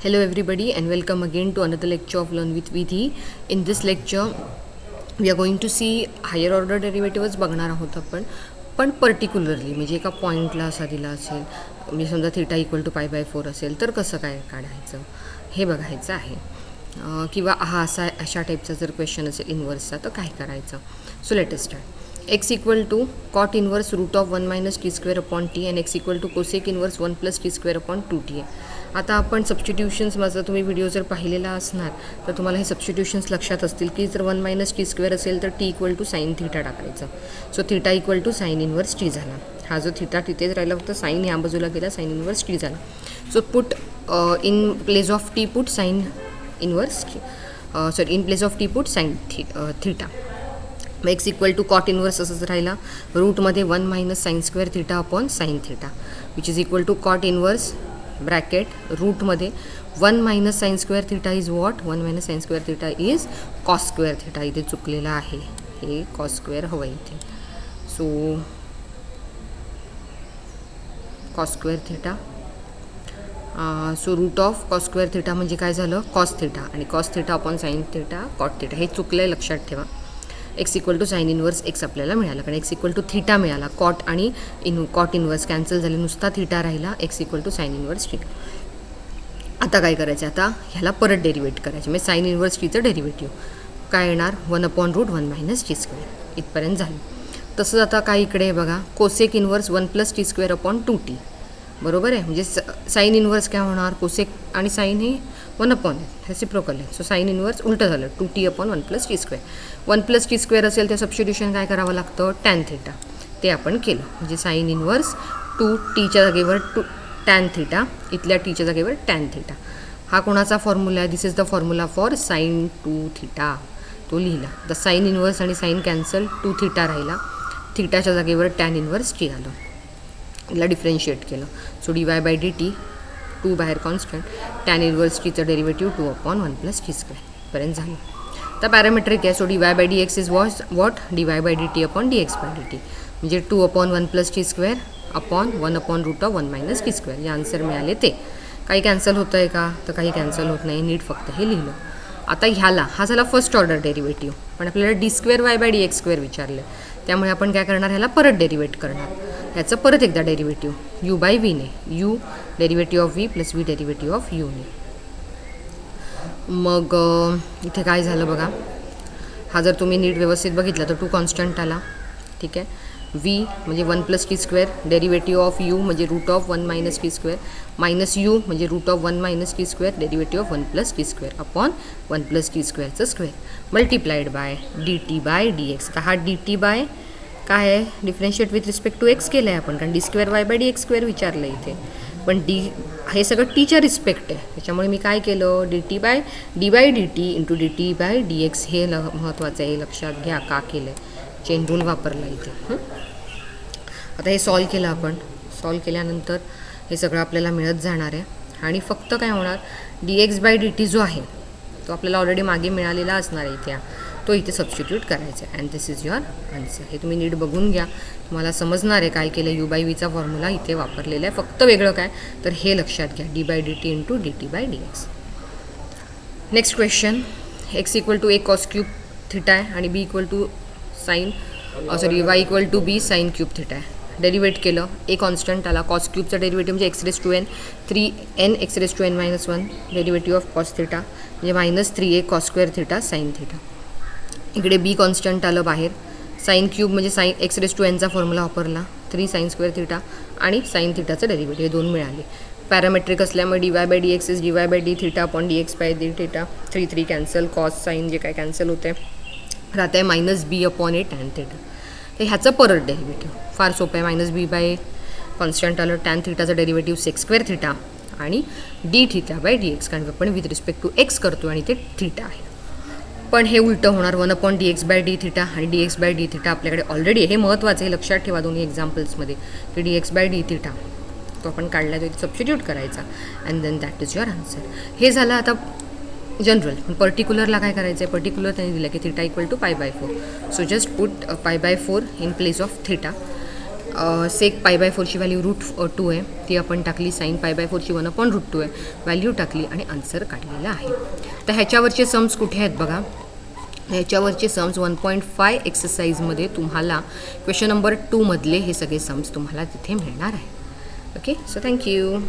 Hello everybody and welcome again to another lecture of Learn with Vidhi. In this lecture we are going to see higher order derivatives बघणार आहोत आपण पण particularly म्हणजे एका पॉईंटला असा दिला असेल म्हणजे समजा theta equal to pi by 4 असेल तर कसं काय काढायचं हे बघायचं आहे किंवा हा अशा टाईपचा जर क्वेश्चन असेल इन्व्हर्सचा तर काय करायचं. So let us start. x equal to cot inverse root of 1 minus t square upon t and x equal to cosec inverse 1 plus t square upon 2t आहे. आता आपण सबस्टिट्यूशन्स माझा तुम्ही व्हिडिओ जर पाहिलेला असणार तर तुम्हाला हे सबस्टिट्यूशन्स लक्षात असतील की जर 1 मायनस टी स्क्वेअर असेल तर T equal to sine theta टाकायचं. So theta equal to sine inverse T झाला. हा जो थीटा तिथेच राहिला फक्त साईन ह्या बाजूला गेला साईन इन्वर्स टी झाला. So put in place of T put sine inverse in place of T put sine theta. मग X equal to cot inverse असंच राहिला रूटमध्ये 1 minus sine square theta upon sine theta which is equal to cot inverse bracket रूटमध्ये 1 minus sine square theta is what 1 minus sine square theta is cos square theta. इथे चुकलेला आहे हे cos square हवं इथे. So cos square theta so root of cos square theta म्हणजे काय झालं कॉस थीटा आणि cos theta upon sine theta cot theta हे चुकलं आहे लक्षात ठेवा. X equal to sine inverse x आपल्याला मिळाला कारण एक्स इक्वल टू थीटा मिळाला. कॉट आणि कॉट इन्वर्स कॅन्सल झाले नुसता थीटा राहिला x equal to sine inverse t. आता काय करायचं आता ह्याला परत डेरिवेट करायचे म्हणजे साईन इन्वर्स टीचं डेरिव्हेटिव्ह काय येणार 1 upon root 1 minus t square इथपर्यंत झालं. तसंच आता काय इकडे बघा cosec inverse 1 plus t square upon 2t बरोबर आहे. म्हणजे साईन इन्वर्स काय होणार कोसेक आणि साईन हे 1 अपॉन रेसिप्रोकल आहे. सो साईन इन्वर्स उलटं झालं 2t upon 1 plus t square. 1 plus t square असेल त्या सबस्टिट्यूशन काय करावं लागतं टॅन थीटा ते आपण केलं म्हणजे साईन इन्वर्स 2tच्या जागेवर टॅन थीटा इथल्या टीच्या जागेवर टॅन थीटा. हा कोणाचा फॉर्म्युला आहे this is the formula for sine 2 theta तो लिहिला. द साईन इन्वर्स आणि साईन कॅन्सल 2 थीटा राहिला थीटाच्या जागेवर टॅन इन्वर्स टी आलं. याला डिफरेन्शिएट केलं. So d y by d t 2 बाहेर कॉन्स्टंट टॅन इन्वर्स टीचं derivative 2 upon 1 plus t square पर्यंत झालं. तर पॅरामेट्रिक आहे. So d y by d x is what d y by d t upon d x by d t म्हणजे 2 upon 1 plus t square upon 1 upon root of 1 minus t square हे answer मिळाले. ते काही cancel होतं आहे का तर काही कॅन्सल होत नाही नीट फक्त हे लिहिलं. आता ह्याला हा झाला फर्स्ट ऑर्डर डेरिव्हेटिव्ह पण आपल्याला D square y by d x square विचारलं त्यामुळे आपण काय करणार ह्याला परत डेरिवेट करणार. ह्याचं परत एकदा डेरिव्हेटिव्ह यू बाय व्हीने U derivative of V plus V derivative of यूने. मग इथे काय झालं बघा हा जर तुम्ही नीट व्यवस्थित बघितला तर 2 कॉन्स्टंट आला ठीक आहे. व्ही म्हणजे 1 plus t square derivative of u म्हणजे root of 1 minus t square minus u म्हणजे root of 1 minus t square derivative of 1 plus t square upon 1 plus t स्क्वेअरचं square multiplied by d t by d x. तर हा d t by काय आहे differentiate with respect to x केलं आहे आपण कारण d square y by d x square विचारलं इथे पण डी हे सगळं टीच्या रिस्पेक्ट आहे त्याच्यामुळे मी काय केलं d t by d t into d t by d x हे महत्त्वाचं आहे लक्षात घ्या का केलं आहे चेन रूल वापरला इथे. आता हे सॉल्व केलं आपण सॉल्व केल्यानंतर हे सगळं आपल्याला मिळत जाणार आहे आणि फक्त काय होणार d x by d t जो आहे तो आपल्याला ऑलरेडी मागे मिळालेला असणार आहे इथे तो इथे सबस्टिट्यूट करायचा आहे and this is your answer. हे तुम्ही नीट बघून घ्या तुम्हाला समजणार आहे काय केलं यू बाय व्हीचा फॉर्म्युला इथे वापरलेला आहे फक्त वेगळं काय तर हे लक्षात घ्या d by d t into d t by d x. Next question x equal to a cos cube theta आहे आणि b equal to sine y equal to b sine cube theta आहे. डेरिवेट केलं a constant आला cos क्यूबचा derivative म्हणजे x raise to n 3n x raise to n minus 1 derivative of cos theta म्हणजे minus 3a cos square theta sine theta. इकडे बी constant आलं बाहेर sine cube म्हणजे साईन एक्स रेस टू एनचा formula वापरला 3 sine square theta आणि sine थीटाचं derivative हे 2 मिळाले. पॅरामेट्रिक असल्यामुळे d y by d x is d y by d theta upon d x by d theta 3 cancel cos sine जे काय cancel होते राहत आहे minus b upon a tan theta. तर ह्याचं परत डेरिव्हेटिव्ह फार सोपं आहे मायनस बी बाय कॉन्स्टंट आलं टॅन थीटाचं डेरिव्हेटिव्ह सेक्स स्क्वेअर थीटा आणि d theta by d x कारण आपण विथ रिस्पेक्ट टू एक्स करतो आणि ते थीटा आहे पण हे उलटं होणार 1 upon d x by d theta आणि d x by d theta आपल्याकडे ऑलरेडी हे महत्त्वाचं आहे लक्षात ठेवा दोन्ही एक्झाम्पल्समध्ये की d x by d theta तो आपण काढला तो सबस्टिट्यूट करायचा and then that is your answer. हे झालं आता जनरल पण पर्टिक्युलरला काय करायचं आहे पर्टिक्युलर त्यांनी दिलं की theta equal to pi by 4 so just put pi by 4 in place of theta sec pi by फोरची value √2 आहे, ती आपण टाकली. साईन पाय बाय फोरची 1/√2 आहे, व्हॅल्यू टाकली आणि आन्सर काढलेला आहे. तर ह्याच्यावरचे सम्स कुठे आहेत बघा. ह्याच्यावरचे सम्स 1.5 एक्सरसाइजमध्ये तुम्हाला क्वेश्चन नंबर 2 मधले हे सगळे सम्स तुम्हाला तिथे मिळणार आहे. Okay, so thank you.